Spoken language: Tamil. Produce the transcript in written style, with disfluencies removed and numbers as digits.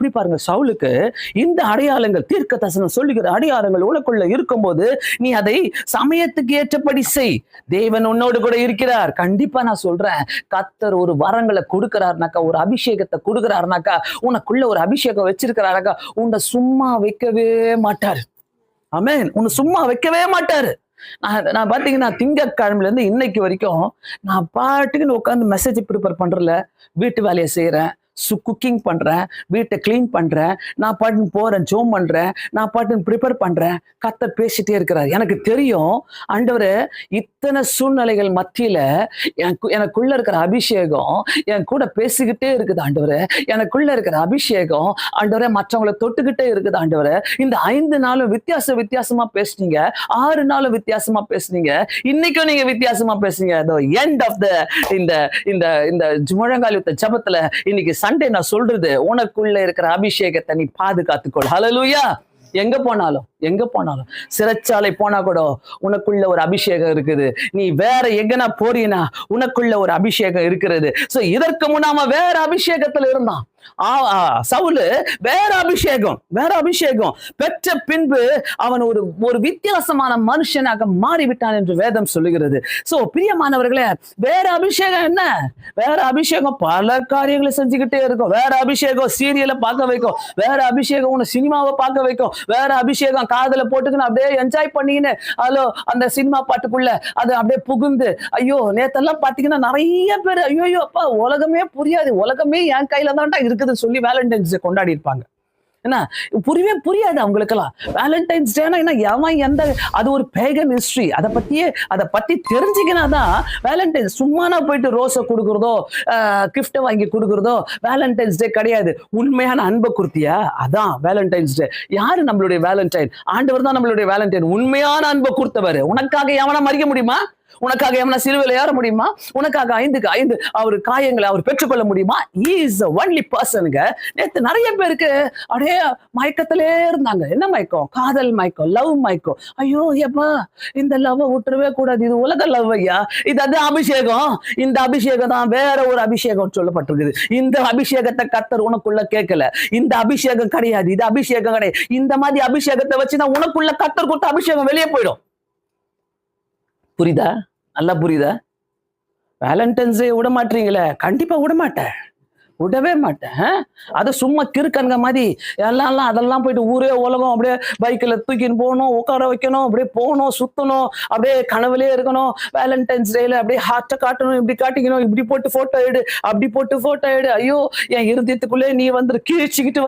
எப்படி பாருங்க, சவுலுக்கு இந்த அடையாளங்கள், தீர்க்க தரிசனம் சொல்லுகிற அடையாளங்கள் உனக்குள்ள இருக்கும்போது நீ அதை சமயத்துக்கு ஏற்றபடி செய். தேவன் உன்னோடு கூட இருக்கிறார். கண்டிப்பா நான் சொல்றேன், கர்த்தர் ஒரு வரங்களை கொடுக்கிறாருனாக்கா, ஒரு அபிஷேகத்தை கொடுக்கிறாருனாக்கா, உனக்குள்ள ஒரு அபிஷேகம் வச்சிருக்கிறாருனாக்கா, உன்னை சும்மா வைக்கவே மாட்டாரு. ஆமென். உன்னை சும்மா வைக்கவே மாட்டாரு. நான் பாத்தீங்கன்னா திங்கட்கிழமையில இருந்து இன்னைக்கு வரைக்கும் நான் பாட்டுக்குன்னு உட்காந்து மெசேஜ் ப்ரிப்பேர் பண்றல, வீட்டு வேலையை செய்யறேன், குக்கிங் பண்றேன், வீட்டை கிளீன் பண்றேன், நான் பாட்டுன்னு போறேன், ஜோம் பண்றேன், நான் பாட்டுன்னு ப்ரிப்பேர் பண்றேன். கர்த்தர் பேசிட்டே இருக்கிறார். எனக்கு தெரியும், ஆண்டவரே இத்தனை சூழ்நிலைகள் மத்தியில எனக்குள்ள இருக்கிற அபிஷேகம் என் கூட பேசிக்கிட்டே இருக்குது ஆண்டவரே. எனக்குள்ள இருக்கிற அபிஷேகம் ஆண்டவரே மற்றவங்களை தொட்டுக்கிட்டே இருக்குது ஆண்டவரே. இந்த 5 நாளும் வித்தியாசமா பேசுனீங்க, 6 நாளும் வித்தியாசமா பேசுனீங்க, இன்னைக்கும் நீங்க வித்தியாசமா பேசுனீங்க. எண்ட் ஆஃப் த இந்த இந்த இந்த முழங்கால் யுத்த ஜபத்துல இன்னைக்கு சண்டே நான் சொல்றது, உனக்குள்ள இருக்கிற அபிஷேகத்தை நீ பாதுகாத்துக்கொள். ஹல்லேலூயா. எங்க போனாலும் சிறைச்சாலை போனா கூட உனக்குள்ள ஒரு அபிஷேகம் இருக்குது. நீ வேற எங்கனா போறீனா உனக்குள்ள ஒரு அபிஷேகம் இருக்கிறது. சோ இதற்கு முன்னாம வேற அபிஷேகத்துல இருந்தான் சவுலு. வேற அபிஷேகம் பெற்ற பின்பு அவன் ஒரு வித்தியாசமான மனுஷனாக மாறிவிட்டான் என்று வேதம் சொல்லுகிறது. சோ பிரியமானவர்களே, வேற அபிஷேகம் என்ன? வேற அபிஷேகம் பல காரியங்களை செஞ்சுக்கிட்டே இருக்கும். வேற அபிஷேகம் சீரியலை பார்க்க வைக்கும், வேற அபிஷேகம் உன்னை சினிமாவை பார்க்க வைக்கும், வேற அபிஷேகம் காதல போட்டுக்கின்னு அப்படியே என்ஜாய் பண்ணின்னு அந்த சினிமா பாட்டுக்குள்ள அது அப்படியே புகுந்து, ஐயோ நேத்தெல்லாம் பாத்தீங்கன்னா நிறைய பேர் ஐயோ அப்பா உலகமே புரியாது, உலகமே என் கையில தான்டா இருக்குதுன்னு சொல்லி வேலண்டைன்ஸ் டே கொண்டாடி இருப்பாங்க. என்ன புரியாது அவங்களுக்கெல்லாம். வேலண்டைன்ஸ் டேனா என்ன, எவன் எந்த, அது ஒரு பேகன் ஹிஸ்டரி. அதை பத்தி தெரிஞ்சுக்கினாதான் வேலண்டைன்ஸ். சும்மானா போயிட்டு ரோஸை கொடுக்குறதோ கிஃப்ட் வாங்கி கொடுக்குறதோ வேலண்டைன்ஸ் டே கிடையாது. உண்மையான அன்பை குறித்தியா, அதான் வேலண்டைன்ஸ் டே. யாரு நம்மளுடைய வேலண்டைன்? ஆண்டவர் தான் நம்மளுடைய வேலண்டைன். உண்மையான அன்பை கொடுத்தவர். உனக்காக எவனா மறிக்க முடியுமா? உனக்காக எவனா சிலுவையில ஏற முடியுமா? உனக்காக 5க்கு 5 அவர் காயங்களை அவர் பெற்றுக்கொள்ள முடியுமா? He is the only personங்க. நேத்து நிறைய பேருக்கு அப்படியே மயக்கத்திலே இருந்தாங்க. என்ன மயக்கம்? காதல் மயக்கம், லவ் மயக்கம். ஐயோ எப்பா இந்த லவ் விட்டுறவே கூடாது, இது உலக லவ் ஐயா, இது அது அபிஷேகம். இந்த அபிஷேகம் தான் வேற ஒரு அபிஷேகம் சொல்லப்பட்டிருக்குது. இந்த அபிஷேகத்தை கர்த்தர் உனக்குள்ள கேட்கல. இந்த அபிஷேகம் கிடையாது, இது அபிஷேகம் கிடையாது. இந்த மாதிரி அபிஷேகத்தை வச்சுதான் உனக்குள்ள கர்த்தர் கொடுத்த அபிஷேகம் வெளியே போயிடும். புரியுதா? நல்லா புரியுதா? வேலண்டைன்ஸ் டே விட மாட்டீங்களே? கண்டிப்பா விடவே மாட்டேன். அதை சும்மா கிறுக்கங்க மாதிரி அதெல்லாம் போயிட்டு ஊரே உலகம் அப்படியே பைக்கில் தூக்கின்னு போகணும், உட்கார வைக்கணும், அப்படியே போகணும், சுத்தணும், அப்படியே கனவுலே இருக்கணும். வேலண்டைன்ஸ் டேல அப்படியே ஹார்ட்டை காட்டணும், இப்படி காட்டிக்கணும், இப்படி போட்டு போட்டோ எடு, அப்படி போட்டு போட்டோ எடு. ஐயோ என் இருதயத்துக்குள்ளே நீ வந்து கீழ்ச்சிக்கிட்டு